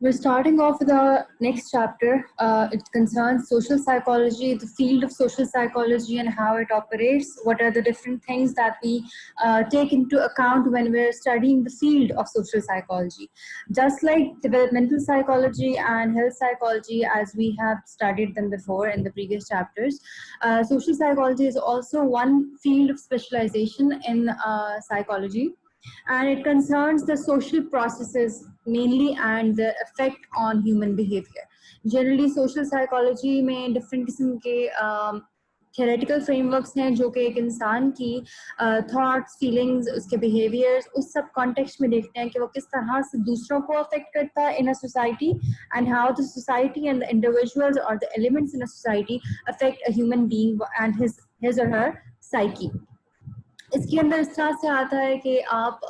We're starting off with the next chapter. It concerns social psychology, the field of social psychology and how it operates. What are the different things that we take into account when we're studying the field of social psychology? Just like developmental psychology and health psychology, as we have studied them before in the previous chapters, social psychology is also one field of specialization in psychology, and it concerns the social processes mainly and the effect on human behavior. Generally social psychology में different किस्म के theoretical frameworks हैं जो कि एक इंसान की thoughts, feelings, उसके behaviors उस सब context में देखते हैं कि वो किस तरह से दूसरों को affect करता है in a society, and how the society and the individuals or the elements in a society affect a human being and his or her psyche. इसके अंदर इस तरह से आता है कि आप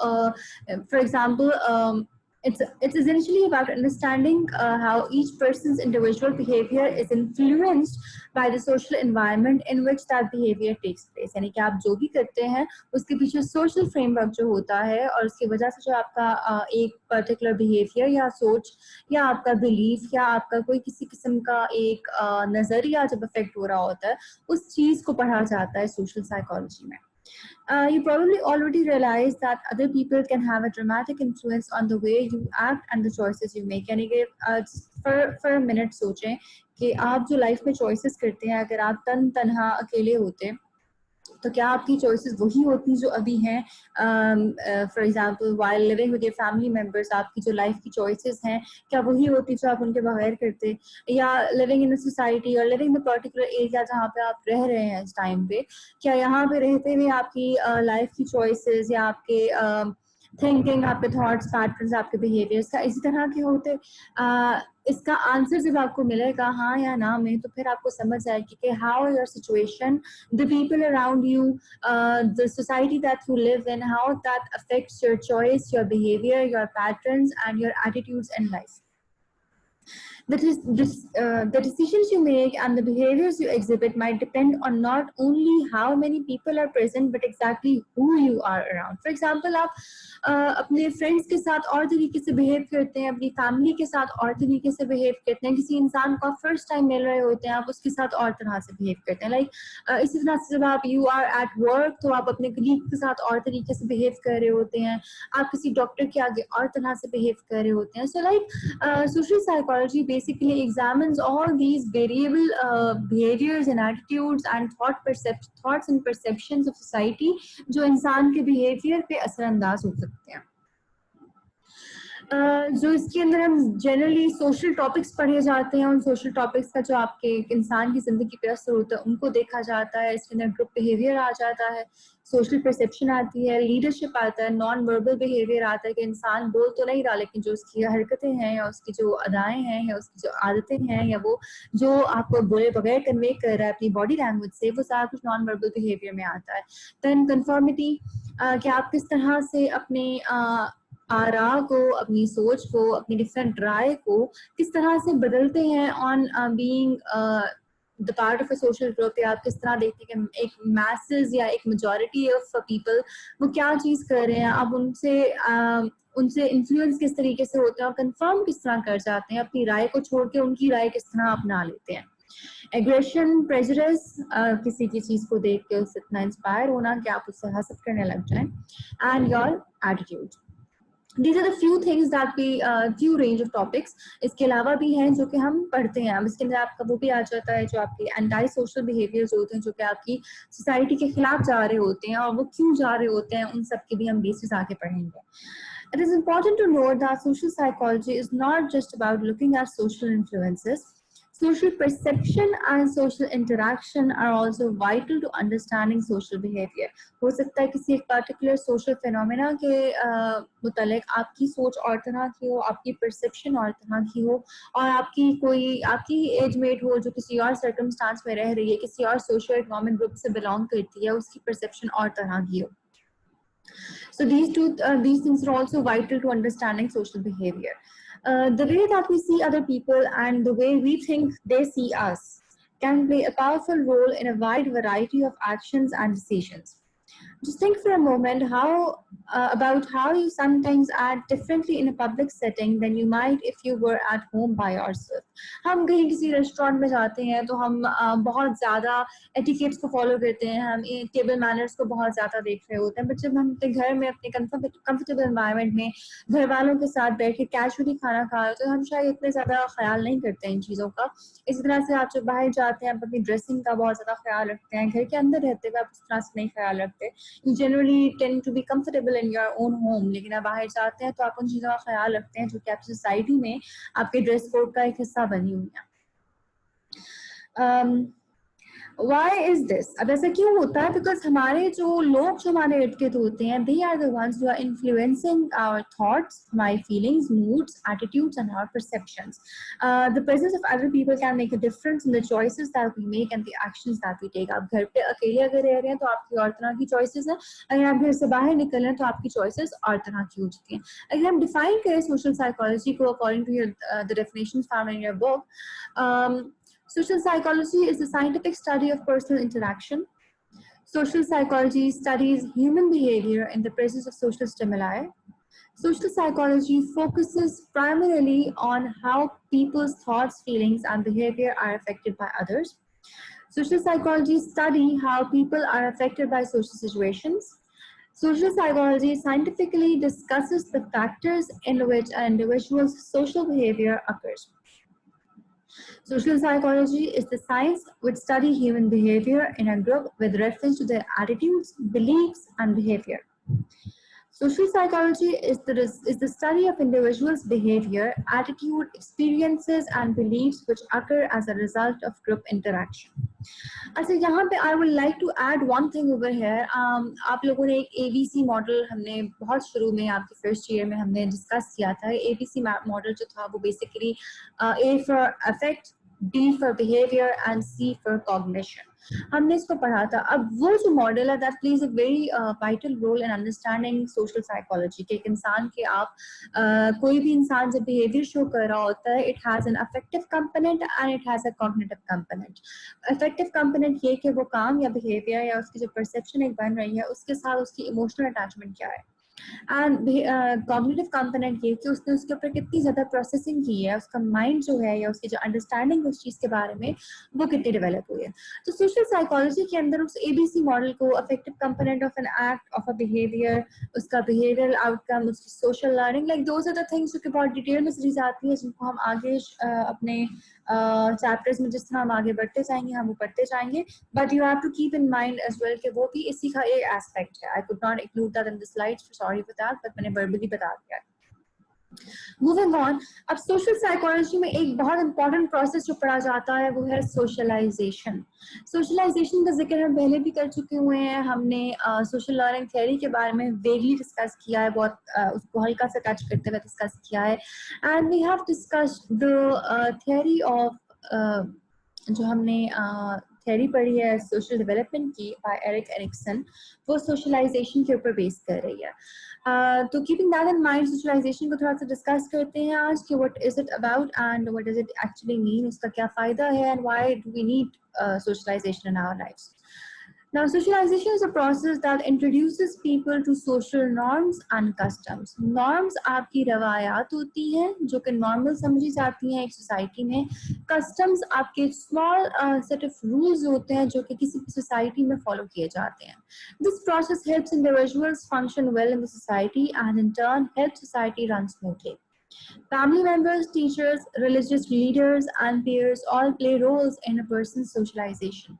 for example it's essentially about understanding how each person's individual behavior is influenced by the social environment in which that behavior takes place. यानी कि आप जो भी करते हैं उसके पीछे social framework जो होता है और उसकी वजह से जो आपका एक particular behavior या सोच या आपका belief या आपका कोई किसी किस्म का एक नज़रिया जब affect हो रहा होता है उस चीज़ को पढ़ा जाता है social psychology में. You probably already realize that other people can have a dramatic influence on the way you act and the choices you make. यानी कि for a minute सोचें कि आप जो life में choices करते हैं, अगर आप तन्हा अकेले होते तो क्या आपकी choices वही होती जो अभी हैं? For example, while living with your family members, आपकी जो life की choices हैं क्या वही होती जो आप उनके बगैर करते? या living in a society or living in the particular area जहाँ पे आप रह रहे हैं इस time पे, क्या यहाँ पे रहते हुए आपकी life की choices या आपके थिंकिंग, आपके थॉट्स, पैटर्न्स, आपके बिहेवियर्स का इसी तरह के होते? इसका आंसर जब आपको मिलेगा हाँ या ना में तो फिर आपको समझ आएगी कि how your situation, the people around you, the society that you live in, how that affects your choice, your behaviour, your patterns and your attitudes in life. The decisions you make and the behaviors you exhibit might depend on not only how many people are present but exactly who you are around. For example, आप अपने friends के साथ और तरीके से behave करते हैं, अपनी family के साथ और तरीके से behave करते हैं, किसी इंसान को आप first time मिल रहे होते हैं आप उसके साथ और तरह से behave करते हैं. Like इसी तरह से जब आप you are at work तो आप अपने colleague के साथ और तरीके से behave कर रहे होते हैं, आप किसी डॉक्टर के आगे और तरह से behave कर रहे होते हैं. So like social psychology basically examines all these variable behaviors and attitudes and thoughts and perceptions of society जो इंसान के behavior पे असरअंदाज हो सकते हैं. जो इसके अंदर हम जनरली सोशल टॉपिक्स पढ़े जाते हैं, उन सोशल टॉपिक्स का जो आपके इंसान की ज़िंदगी पे असर होता है उनको देखा जाता है. इसके अंदर ग्रुप बिहेवियर आ जाता है, सोशल परसेप्शन आती है, लीडरशिप आता है, नॉन वर्बल बिहेवियर आता है कि इंसान बोल तो नहीं रहा लेकिन जो उसकी हरकतें हैं या उसकी जो अदाएं हैं या उसकी जो आदतें हैं या वो जो आपको बोले बगैर कन्वे कर रहा है अपनी बॉडी लैंग्वेज से, वो सारा कुछ नॉन वर्बल बिहेवियर में आता है. देन कन्फर्मिटी, कि आप किस तरह से अपने आरा को, अपनी सोच को, अपनी डिफरेंट राय को किस तरह से बदलते हैं on being the part of a social group. या आप किस तरह देखते हैं कि एक मैसेज या एक मेजॉरिटी ऑफ पीपल वो क्या चीज़ कर रहे हैं, आप उनसे इन्फ्लुएंस किस तरीके से होते हैं और कंफर्म किस तरह कर जाते हैं, अपनी राय को छोड़ के उनकी राय किस तरह अपना लेते हैं. एग्रेशन, प्रेजुडिस, किसी की चीज़ को देख के उससे इतना इंस्पायर होना कि आप उससे हसद करने लग जाएं. And your attitude. These are the few things that we few range of topics. इसके अलावा भी हैं जो कि हम पढ़ते हैं. अब इसके अंदर आपका वो भी आ जाता है जो आपके एंटी सोशल बिहेवियर्स होते हैं जो कि आपकी सोसाइटी के खिलाफ जा रहे होते हैं और वो क्यों जा रहे होते हैं उन सब के भी हम बेसिस आके पढ़ेंगे. It is important to note that social psychology is not just about looking at social influences. Social perception and social interaction are also vital to understanding social behavior. हो सकता है किसी एक particular social phenomena के मुतालिक आपकी सोच और तरह की हो, आपकी perception और तरह की हो और आपकी एज मेट हो जो किसी और circumstance में रह रही है, किसी और socio economic group से belong करती है, उसकी perception और तरह की हो. So these things are also vital to understanding social behavior. The way that we see other people and the way we think they see us can play a powerful role in a wide variety of actions and decisions. Just think for a moment about how you sometimes act differently in a public setting than you might if you were at home by yourself. हम कहीं किसी restaurant में जाते हैं तो हम बहुत ज़्यादा एटिकेट्स को फॉलो करते हैं, हम टेबल मैनर्स को बहुत ज़्यादा देख रहे होते हैं, बट जब हम अपने घर में अपने कंफर्टेबल एनवायरनमेंट में घर वालों के साथ बैठ के कैजुअली खाना खा रहे हो तो हम शायद इतने ज़्यादा ख्याल नहीं करते हैं इन चीज़ों का। इसी तरह से आप जब बाहर जाते हैं आप अपनी ड्रेसिंग का बहुत ज़्यादा ख्याल रखते हैं, घर के अंदर रहते हुए आप उस तरह से नहीं ख्याल रखते। You generally tend to be comfortable in your own home, लेकिन आप बाहर जाते हैं तो आप उन चीज़ों का ख्याल रखते हैं जो कि आपकी सोसाइटी में आपके ड्रेस कोड का एक हिस्सा बनी हुई है। Why is this? अब ऐसा क्यों होता है? Because हमारे जो लोग जो हमारे इर्द गिर्द होते हैं, they are the ones who are influencing our thoughts, my feelings, moods, attitudes, and our perceptions. The presence of other people can make a difference in the choices that we make and the actions that we take. आप घर पे अकेले अगर रह रहे हैं तो आपकी और तरह की choices हैं, अगर आप घर से बाहर निकल रहे हैं तो आपकी choices और तरह की हो चुकी हैं। अगर हम define करें social psychology को according to the definitions found in your book, social psychology is the scientific study of personal interaction. Social psychology studies human behavior in the presence of social stimuli. Social psychology focuses primarily on how people's thoughts, feelings, and behavior are affected by others. Social psychology study how people are affected by social situations. Social psychology scientifically discusses the factors in which an individual's social behavior occurs. Social psychology is the science which studies human behavior in a group with reference to their attitudes, beliefs, and behavior. Social psychology is the study of individuals' behavior, attitude, experiences, and beliefs which occur as a result of group interaction. अच्छा, यहाँ पे I would like to add one thing over here. आप लोगों ने एक ABC model हमने बहुत शुरू में आपके फर्स्ट ईयर में हमने डिस्कस किया था। ABC मॉडल जो था वो basically A for affect, B for behavior and C for cognition. हमने इसको पढ़ा था। अब वो जो मॉडल है that plays a very vital role in understanding social psychology कि एक इंसान के आप कोई भी इंसान जब बिहेवियर शो कर रहा होता है, it has an effective component and it has a cognitive component. Affective component ये कि वो काम या बिहेवियर या उसकी जो परसेप्शन एक बन रही है उसके साथ उसकी इमोशनल अटैचमेंट क्या है, एंड कॉग्निटिव कंपोनेंट ये कि उसने उसके ऊपर कितनी ज़्यादा प्रोसेसिंग की है, उसका माइंड जो है या उसकी जो अंडरस्टैंडिंग उस चीज़ के बारे में वो कितनी डेवलप हुई है। तो सोशल साइकोलॉजी के अंदर उस ABC मॉडल को affective component of an act, of a behaviour, उसका बिहेवियरल आउटकम, उसकी social learning, like those are the things जो कि बहुत डिटेल में सीरीज आती है जिनको हम आगे अपने चैप्टर्स में जिस तरह हम आगे बढ़ते जाएंगे हम वो पढ़ते जाएंगे, but you have to keep in mind as well कि वो भी इसी का एक एस्पेक्ट है। I could not include that in the slides, sorry for that, but मैंने वर्बली बता दिया। मूविंग ऑन, अब सोशल साइकोलॉजी में एक बहुत इंपॉर्टेंट प्रोसेस जो पढ़ा जाता है वो है सोशलाइजेशन। सोशलाइजेशन का जिक्र हम पहले भी कर चुके हुए हैं, हमने सोशल लर्निंग थ्योरी के बारे में वेगली डिस्कस किया है, बहुत उसको हल्का सा टच करते हुए डिस्कस किया है, and we have discussed the theory of जो हमने थ्योरी पढ़ी है सोशल डेवलपमेंट की बाय एरिक एरिक्सन, वो सोशलाइजेशन के ऊपर बेस कर रही है। तो keeping that in mind socialization को थोड़ा सा डिस्कस करते हैं आज कि what is it about and what does it actually mean, उसका क्या फ़ायदा है and why do we need socialization in our lives. Now, socialization is a process that introduces people to social norms and customs. Norms आपकी रवायात होती हैं जो कि normal समझी जाती हैं एक society में. Customs आपके small set of rules होते हैं जो कि किसी भी society में follow किए जाते हैं. This process helps individuals function well in the society and in turn helps society run smoothly. Family members, teachers, religious leaders, and peers all play roles in a person's socialization.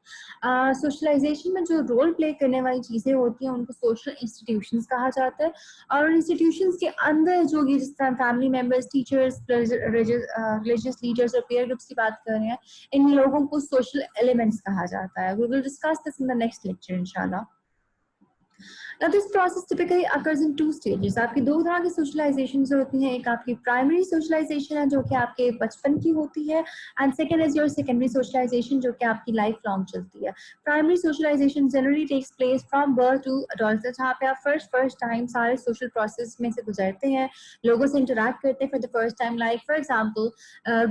Socialization में जो role play करने वाली चीज़ें होती हैं उनको social institutions कहा जाता है, और institutions के अंदर जो ये जिस तरह family members, teachers, religious leaders और peer groups की बात कर रहे हैं, इन लोगों को social elements कहा जाता है. We will discuss this in the next lecture, inshallah. Now, this process typically occurs in two stages. आपकी दो तरह की socialization होती हैं, एक आपकी primary socialization है जो कि आपके बचपन की होती है, and second is your secondary socialization जो कि आपकी lifelong चलती है. Primary socialization generally takes place from birth to adulthood, जहाँ पे आप first time सारे social process में से गुजरते हैं, लोगों से interact करते हैं for the first time, like for example,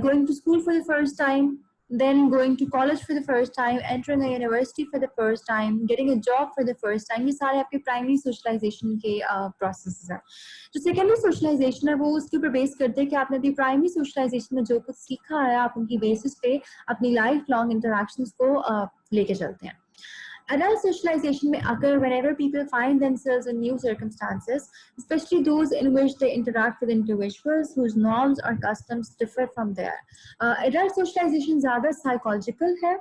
going to school for the first time, then going to college for the first time, entering a university for the first time, getting a job for the first time, ये सारे आपके primary socialisation के process हैं. जो secondary socialisation है वो उसके ऊपर बेस करते हैं कि आपने अपनी प्राइमरी सोशलाइजेशन में जो कुछ सीखा है आप उनकी बेसिस पे अपनी लाइफ लॉन्ग इंटरेक्शंस को लेके चलते हैं. Adult socialization may occur whenever people find themselves in new circumstances, especially those in which they interact with individuals whose norms or customs differ from theirs. Adult socialization ज़्यादा psychological है.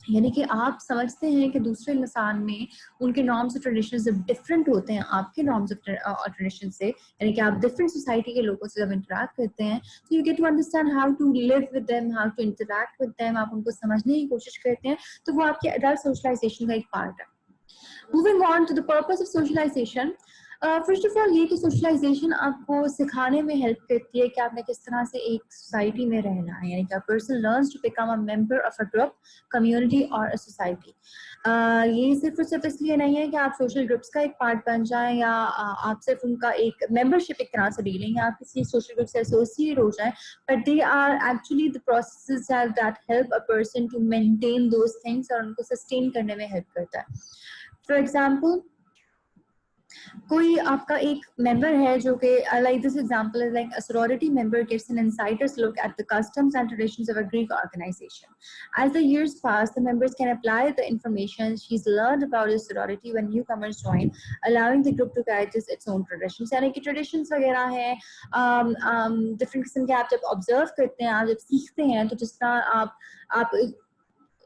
यानी कि आप समझते हैं कि दूसरे इंसान में उनके नॉर्म्स और ट्रेडिशंस जब डिफरेंट होते हैं आपके नॉर्म्स और ट्रेडिशन से, यानी कि आप डिफरेंट सोसाइटी के लोगों से जब इंटरेक्ट करते हैं तो you get to understand how to live with them, how to interact with them, आप उनको समझने की कोशिश करते हैं, तो वो आपके एडल्ट सोशलाइजेशन का एक पार्ट है. Moving on to the purpose of socialization. First of all ये कि सोशलाइजेशन आपको सिखाने में हेल्प करती है कि आपने किस तरह से एक सोसाइटी में रहना है, यानी कि a person learns to become a member of a group, community और अ सोसाइटी. ये सिर्फ और सिर्फ इसलिए नहीं है कि आप सोशल ग्रुप्स का एक पार्ट बन जाएं या आप सिर्फ उनका एक मेंबरशिप एक तरह से ले लें या आप किसी सोशल ग्रुप से एसोसिएट हो जाएं, but they are actually the processes that help a person to maintain those things और उनको सस्टेन करने में हेल्प करता है. फॉर एग्जाम्पल, कोई आपका एक मेंबर है जो कि like this example is like a sorority member gets an insider's look at the customs and traditions of a Greek organization. As the years pass, the members can apply the information she's learned about the sorority when newcomers join, allowing the group to guide its own traditions. यानी कि traditions वगैरह हैं, different किस्म के आप जब observe करते हैं, आप जब सीखते हैं, तो जिस तरह आप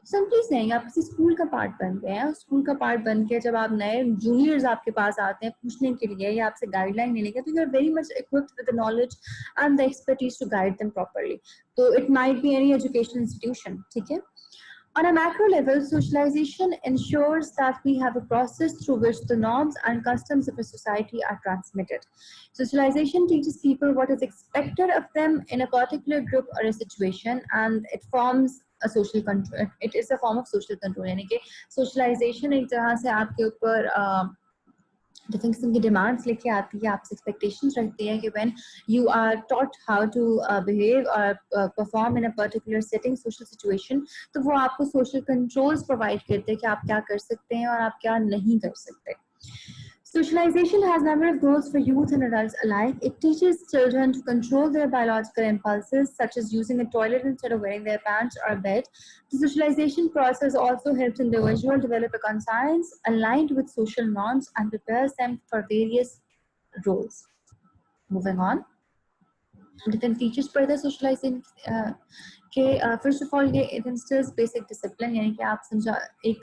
सिंपली सेइंग आप किसी स्कूल का पार्ट बन गए हैं, स्कूल का पार्ट बन के जब आप नए जूनियर्स आपके पास आते हैं पूछने के लिए या आपसे गाइडलाइन लेने के, तो you are very much equipped with the knowledge and the expertise to guide them properly. तो it might be any educational institution. ठीक है. On a macro level, socialization ensures that we have a process through which the norms and customs of a society are transmitted. Socialization teaches people what is expected of them in a particular group or a situation, and it forms a social control. It is a form of social control. यानी कि socialization एक तरह से आपके ऊपर different किस्म की demands लेके आती है, आपसे एक्सपेक्टेशंस रखती है कि when you are taught how to behave और perform in a particular setting, social situation, तो वो आपको सोशल कंट्रोल्स प्रोवाइड करते हैं कि आप क्या कर सकते हैं और आप क्या नहीं कर सकते. Socialization has a number of goals for youth and adults alike. It teaches children to control their biological impulses, such as using a toilet instead of wearing their pants or bed. The socialization process also helps individuals develop a conscience aligned with social norms and prepares them for various roles. Moving on. Different features for the socialization कि first of all ये it instils basic discipline, यानी कि आप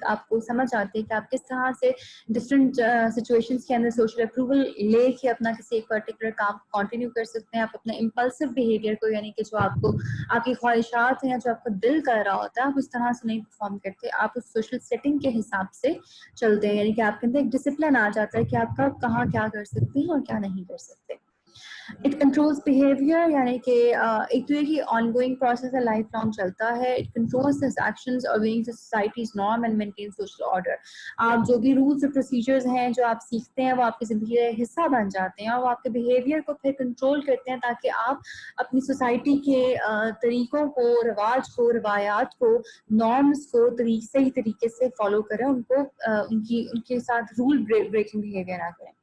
आपको समझ आती है कि आप किस तरह से डिफरेंट सिचुएशंस के अंदर सोशल अप्रूवल लेके अपना किसी एक पर्टिकुलर काम कंटिन्यू कर सकते हैं. आप अपने इम्पल्सिव बिहेवियर को, यानी कि जो आपको आपकी ख्वाहिशात हैं या जो आपका दिल कर रहा होता है, आप उस तरह से नहीं परफॉर्म करते, आप उस सोशल सेटिंग के हिसाब से चलते हैं, यानी कि आपके अंदर एक डिसिप्लिन आ जाता है कि आप कब कहाँ क्या कर सकते हैं और क्या नहीं कर सकते. It controls behavior, यानी कि एक तो ये कि ongoing process है, लाइफ लॉन्ग चलता है. It controls the actions obeying the society's norm and maintains social order. आप जो भी rules और procedures हैं जो आप सीखते हैं वो आपकी जिंदगी का हिस्सा बन जाते हैं और वो आपके behavior को फिर control करते हैं ताकि आप अपनी society के तरीकों को, रिवाज को, रवायात को, norms को सही तरीके से follow करें, उनको उनके साथ rule breaking behavior ना करें.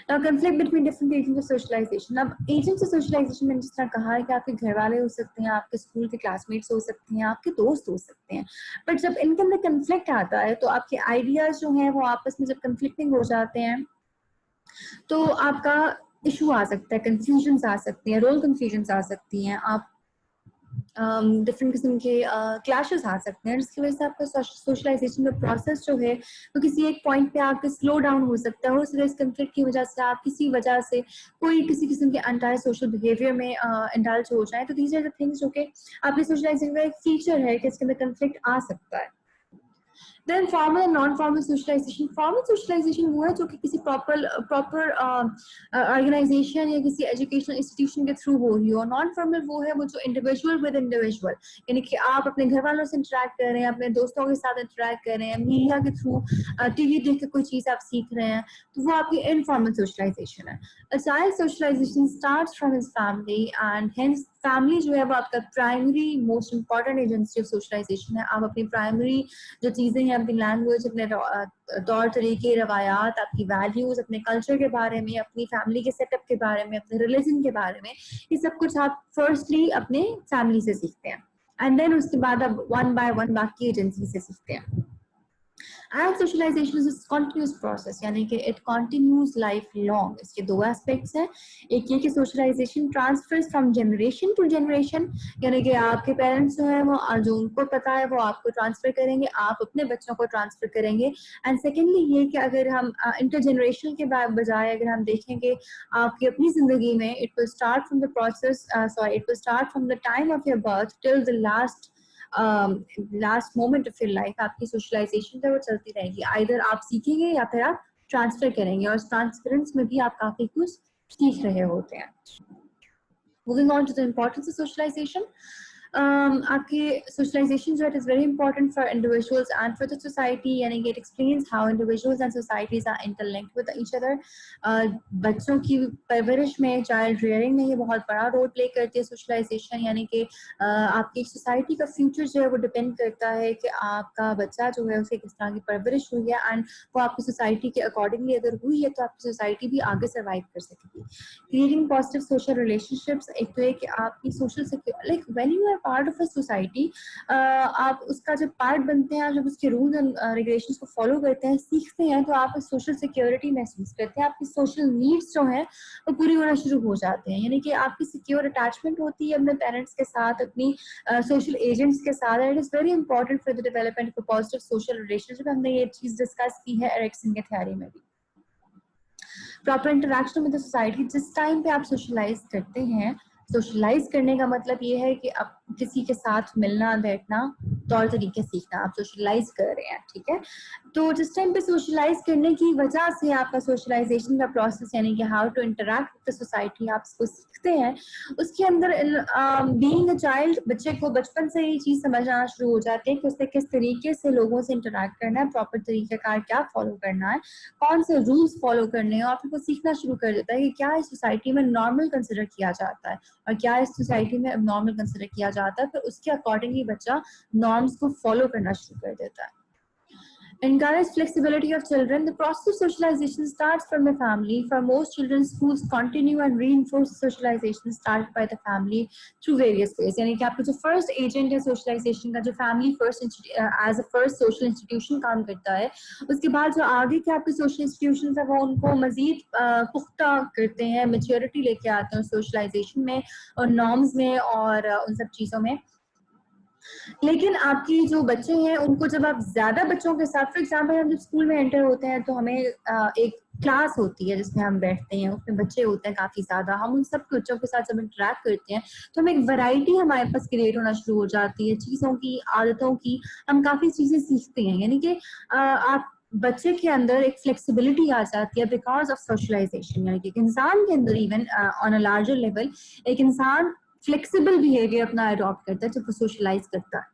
Now, conflict between different agents of socialization. अब agents of socialization मैंने जिस तरह कहा है कि आपके घर वाले हो सकते हैं, आपके स्कूल के क्लासमेट्स हो सकते हैं, आपके दोस्त हो सकते हैं, बट जब इनके अंदर conflict आता है तो आपके आइडियाज जो हैं वो आपस में जब conflicting हो जाते हैं तो आपका इशू आ सकता है, कंफ्यूजन आ सकती हैं, रोल कंफ्यूजन आ सकती हैं, आप डिफरेंट किस्म के क्लैशेस आ सकते हैं, जिसकी वजह से आपका सोशलाइजेशन का प्रोसेस जो है वो किसी एक पॉइंट पे आपके स्लो डाउन हो सकता है. हो सकता है इस कंफ्लिक्ट की वजह से आप किसी वजह से कोई किसी किस्म के अनटाई सोशल बिहेवियर में इंडल्ज हो जाए. तो दीज आर द थिंग्स जो कि आपके सोशलाइजेशन का एक फीचर है कि इसके अंदर कंफ्लिक्ट आ सकता है. Then formal and non-formal socialization. Formal socialization वो है जो कि किसी proper organization या किसी educational institution के through हो रही हो. Non-formal वो है वो जो individual with individual, यानी कि आप अपने घर वालों से interact कर रहे हैं, अपने दोस्तों के साथ interact कर रहे हैं, मीडिया के through टीवी देख के कोई चीज़ आप सीख रहे हैं, तो वो आपकी informal socialization है. A child socialization starts from his family and hence family जो है वो आपका primary most important agency of socialization है। आप अपनी प्राइमरी जो चीज़ें हैं, अपनी लैंग्वेज, अपने तौर तरीके, रवायात, आपकी वैल्यूज़, अपने कल्चर के बारे में, अपनी फैमिली के सेटअप के बारे में, अपने रिलीजन के बारे में, ये सब कुछ आप फर्स्टली अपने फैमिली से सीखते हैं एंड देन उसके बाद आप वन बाय वन बाकी एजेंसी से सीखते हैं। And socialization is continuous process, यानी कि इट कॉन्टिन्यूस लाइफ लॉन्ग। इसके दो एस्पेक्ट्स हैं, एक ये कि socialization transfers from generation to generation, यानी कि आपके पेरेंट्स जो हैं वो जो उनको पता है वो आपको ट्रांसफर करेंगे, आप अपने बच्चों को ट्रांसफर करेंगे। एंड सेकेंडली ये कि अगर हम इंटर जनरेशन के बजाय अगर हम देखेंगे आपकी अपनी जिंदगी में, it will start from the process, sorry, it will start from the time of your birth till the last moment of your life. आपकी सोशलाइजेशन जो है वो चलती रहेगी, आइदर आप सीखेंगे या फिर आप ट्रांसफर करेंगे, और ट्रांसफरेंस में भी आप काफी कुछ सीख रहे होते हैं। Moving on to the importance of socialization, आपकी सोशलाइजेशन जो है is very important for individuals and for the society, यानी कि it explains how individuals and societies are interlinked with each other. बच्चों की परवरिश में, चाइल्ड रियरिंग में ये बहुत बड़ा रोल प्ले करती है सोशलाइजेशन, यानी कि आपकी सोसाइटी का फ्यूचर जो है वो डिपेंड करता है कि आपका बच्चा जो है उसे किस तरह की परवरिश हुई है, एंड वो आपकी सोसाइटी के अकॉर्डिंगली अगर हुई है तो आपकी सोसाइटी भी आगे सर्वाइव कर सकेगी। क्रिएटिंग पॉजिटिव सोशल रिलेशनशिप्स, एक तो है कि आपकी social like when you are part of a society, आप उसका जब पार्ट बनते हैं, जब उसके रूल्स एंड रेगुलेशंस को फॉलो करते हैं, सीखते हैं, तो आप सोशल सिक्योरिटी महसूस करते हैं, आपकी सोशल नीड्स जो हैं वो पूरी होना शुरू हो जाते हैं, यानी कि आपकी सिक्योर अटैचमेंट होती है अपने पेरेंट्स के साथ, अपनी सोशल एजेंट्स के साथ। And it is very important for the development of positive social relationship. हमने ये चीज डिस्कस की है एरिक्सन के थ्योरी में भी। Proper interaction with the society, जिस टाइम पे आप सोशलाइज करते हैं, सोशलाइज करने का मतलब ये है कि आप किसी के साथ मिलना बैठना, तौर तरीके सीखना, आप सोशलाइज कर रहे हैं, ठीक है। तो जिस टाइम पे सोशलाइज करने की वजह से आपका सोशलाइजेशन का प्रोसेस, यानी कि how to interact with the society, आप उसको सीखते हैं, उसके अंदर बीइंग अ चाइल्ड, बच्चे को बचपन से ये चीज समझ आना शुरू हो जाती है कि उसे किस तरीके से लोगों से इंटरेक्ट करना है, प्रॉपर तरीके का क्या फॉलो करना है, कौन से रूल्स फॉलो करने हैं, और फिर वो सीखना शुरू कर देता है कि क्या इस सोसाइटी में नॉर्मल कंसिडर किया जाता है और क्या इस सोसाइटी में अबनॉर्मल कंसिडर किया जाता है। फिर उसके अकॉर्डिंगली बच्चा नॉर्म्स को फॉलो करना शुरू कर देता है। Encourage flexibility of children. The process of socialization starts from the family. For most children, schools continue and reinforce socialization started by the family through various ways. यानी कि आपका जो first agent है socialization का, जो family first as a first social institution काम करता है, उसके बाद जो आगे के आपके social institutions है वो उनको मजीद पुख्ता करते हैं, maturity लेके आते हैं socialization में और norms में और उन सब चीज़ों में। लेकिन आपकी जो बच्चे हैं उनको जब आप ज्यादा बच्चों के साथ, फॉर एग्जाम्पल हम जब स्कूल में एंटर होते हैं तो हमें एक क्लास होती है जिसमें हम बैठते हैं, उसमें बच्चे होते हैं काफी ज्यादा, हम उन सब बच्चों के साथ जब इंटरेक्ट करते हैं तो हम एक वैरायटी हमारे पास क्रिएट होना शुरू हो जाती है, चीजों की, आदतों की, हम काफी चीजें सीखते हैं, यानी कि आप बच्चे के अंदर एक फ्लेक्सिबिलिटी आ जाती है बिकॉज ऑफ सोशलाइजेशन, यानी कि एक इंसान के अंदर even on a larger level एक इंसान फ्लेक्सिबल बिहेवियर अपना अडॉप्ट करता है जब वो सोशलाइज करता है।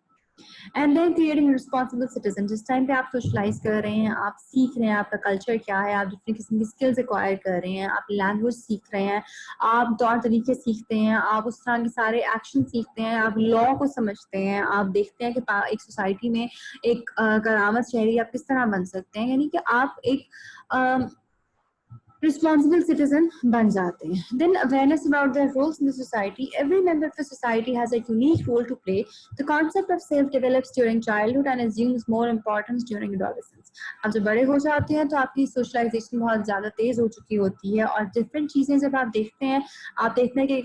And then creating responsible citizen, जिस टाइम पे आप सोशलाइज कर रहे हैं, आप सीख रहे हैं आपका कल्चर क्या है, आप डिफरेंट किस्म की स्किल्स एक्वायर कर रहे हैं, आप लैंग्वेज सीख रहे हैं, आप तौर तरीके सीखते हैं, आप उस तरह के सारे एक्शन सीखते हैं, आप लॉ को समझते हैं, आप देखते हैं कि एक सोसाइटी में एक करामत शहरी आप किस तरह बन सकते हैं, यानी कि आप एक responsible citizen बन जाते हैं. Then awareness about their roles in the society. Every member of the society has a unique role to play. The concept of self develops during childhood and assumes more importance during adolescence. आप जब बड़े हो जाते हैं तो आपकी socialisation बहुत ज़्यादा तेज़ हो चुकी होती है और डिफरेंट चीज़ें जब आप देखते हैं, आप देखते हैं कि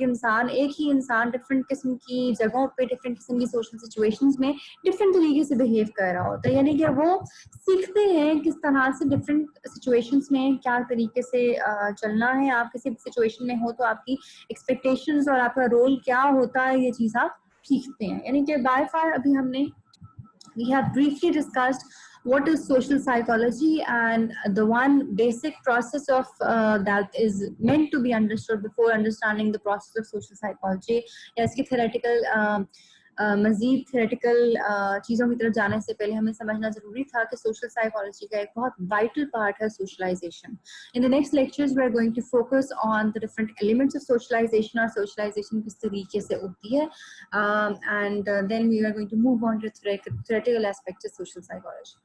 एक ही इंसान डिफरेंट किस्म की जगहों पे, डिफरेंट किस्म की सोशल सिचुएशंस में डिफरेंट तरीके से बिहेव कर रहा होता है, यानी कि वो सीखते हैं किस तरह से डिफरेंट सिचुएशंस में क्या तरीके से चलना है। आप किसी सिचुएशन में हो तो आपकी एक्सपेक्टेशंस और आपका रोल क्या होता है, ये चीज़ आप सीखते हैं, यानी कि बाय फार अभी हमने we have briefly discussed what is social psychology and the one basic process of that is meant to be understood before understanding the process of social psychology या इसकी theoretical मज़ीद थ्योरेटिकल चीज़ों की तरफ जाने से पहले हमें समझना ज़रूरी था कि सोशल साइकोलॉजी का एक बहुत वाइटल पार्ट है socialisation. In the next lectures, we are going to focus on the different elements of socialization और socialization किस तरीके से होती है, and then we are going to move on to theoretical aspects of social psychology.